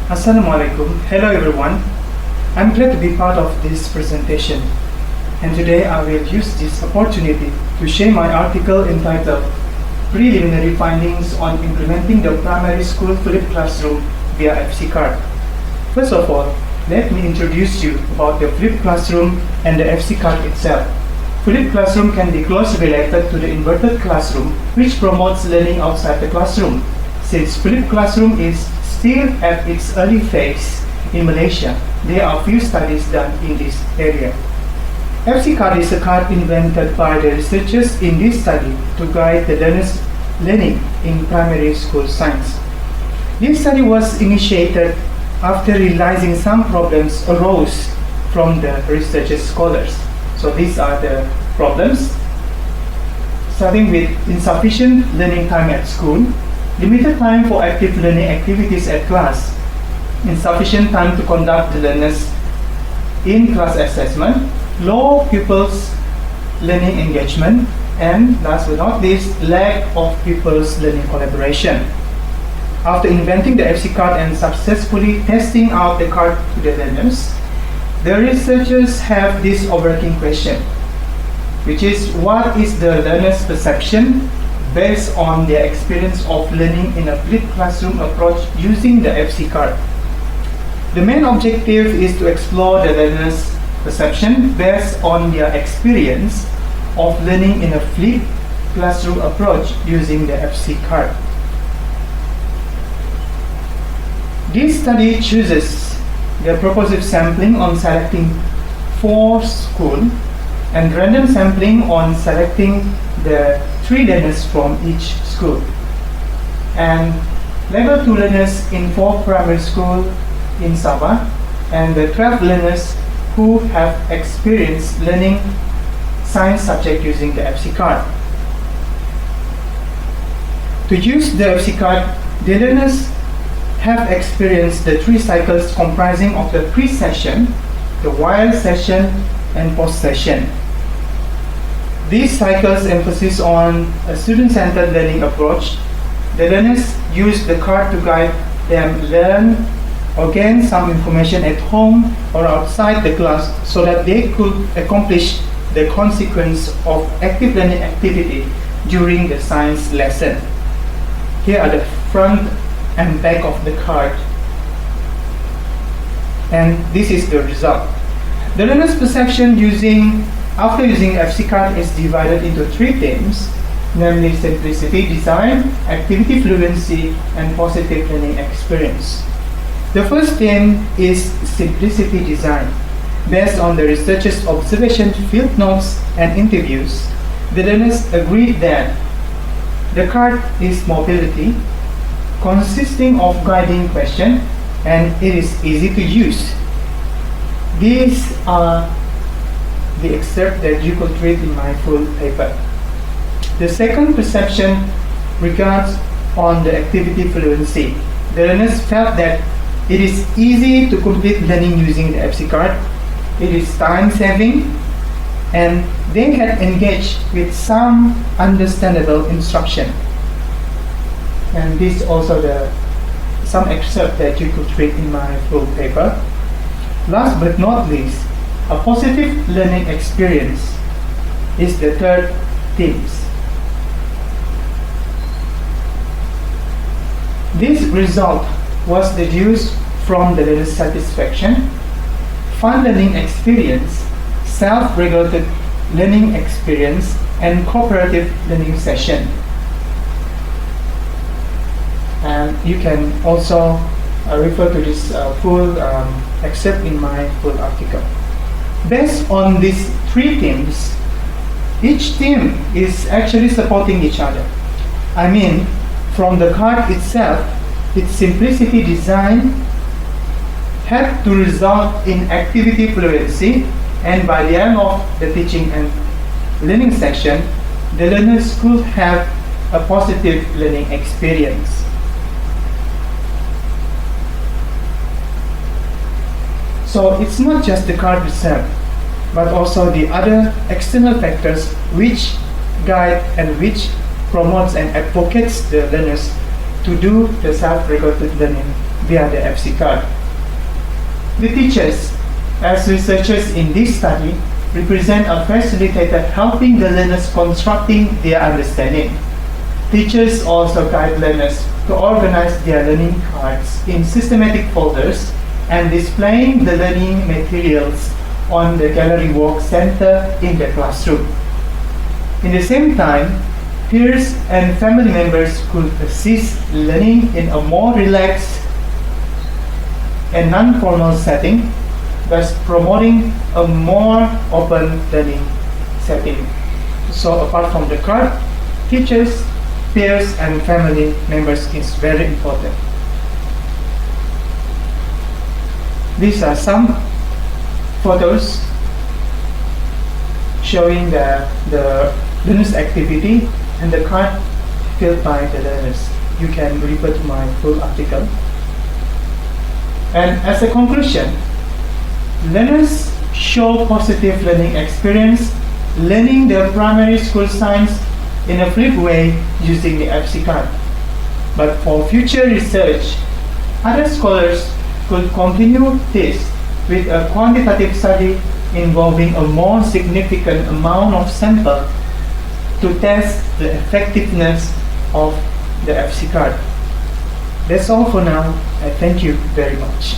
Assalamualaikum. Hello everyone. I'm glad to be part of this presentation. And today I will use this opportunity to share my article entitled Preliminary Findings on Implementing the Primary School Flipped Classroom via FC Card. First of all, let me introduce you about the flipped classroom and the FC Card itself. Flipped classroom can be closely related to the inverted classroom, which promotes learning outside the classroom. Since flipped classroom is still at its early phase in Malaysia, there are few studies done in this area. FC card is a card invented by the researchers in this study to guide the learners' learning in primary school science. This study was initiated after realizing some problems arose from the researchers' scholars. So these are the problems, starting with insufficient learning time at school, limited time for active learning activities at class, insufficient time to conduct the learners in-class assessment, low pupils' learning engagement, and last but not least, lack of pupils' learning collaboration. After inventing the FC card and successfully testing out the card to the learners, the researchers have this overarching question, which is what is the learner's perception based on their experience of learning in a flipped classroom approach using the FC card. The main objective is to explore the learner's perception based on their experience of learning in a flipped classroom approach using the FC card. This study chooses the purposive sampling on selecting 4 schools and random sampling on selecting the 3 learners from each school, and level 2 learners in 4 primary school in Sabah, and the 12 learners who have experienced learning science subject using the FC card. To use the FC card, the learners have experienced the 3 cycles comprising of the pre-session, the while session, and post-session. These cycles emphasize on a student-centered learning approach. The learners use the card to guide them learn or gain some information at home or outside the class so that they could accomplish the consequence of active learning activity during the science lesson. Here are the front and back of the card, and this is the result. The learner's perception after using FC card is divided into 3 themes, namely simplicity design, activity fluency, and positive learning experience. The first theme is simplicity design. Based on the researchers' observation, field notes, and interviews, the learners agreed that the card is mobility, consisting of guiding question, and it is easy to use. These are the excerpt that you could read in my full paper. The second perception regards on the activity fluency. The learners felt that it is easy to complete learning using the FC card, it is time saving, and they had engaged with some understandable instruction. And this is also some excerpt that you could read in my full paper. Last but not least, a positive learning experience is the third theme. This result was deduced from the learner's satisfaction, fun learning experience, self-regulated learning experience, and cooperative learning session. And you can also refer to this full excerpt in my full article. Based on these 3 themes, each theme is actually supporting each other. I mean, from the card itself, its simplicity design had to result in activity fluency, and by the end of the teaching and learning section, the learners could have a positive learning experience. So it's not just the card itself, but also the other external factors which guide and which promotes and advocates the learners to do the self-regulated learning via the FC card. The teachers, as researchers in this study, represent a facilitator helping the learners constructing their understanding. Teachers also guide learners to organize their learning cards in systematic folders and displaying the learning materials on the gallery work center in the classroom. In the same time, peers and family members could assist learning in a more relaxed and non-formal setting, thus promoting a more open learning setting. So apart from the card, teachers, peers and family members is very important. These are some photos showing the learners activity and the card filled by the learners. You can refer to my full article. And as a conclusion, learners show positive learning experience learning the primary school science in a fluid way using the FC card. But for future research, other scholars could continue this with a quantitative study involving a more significant amount of sample to test the effectiveness of the FC card. That's all for now. I thank you very much.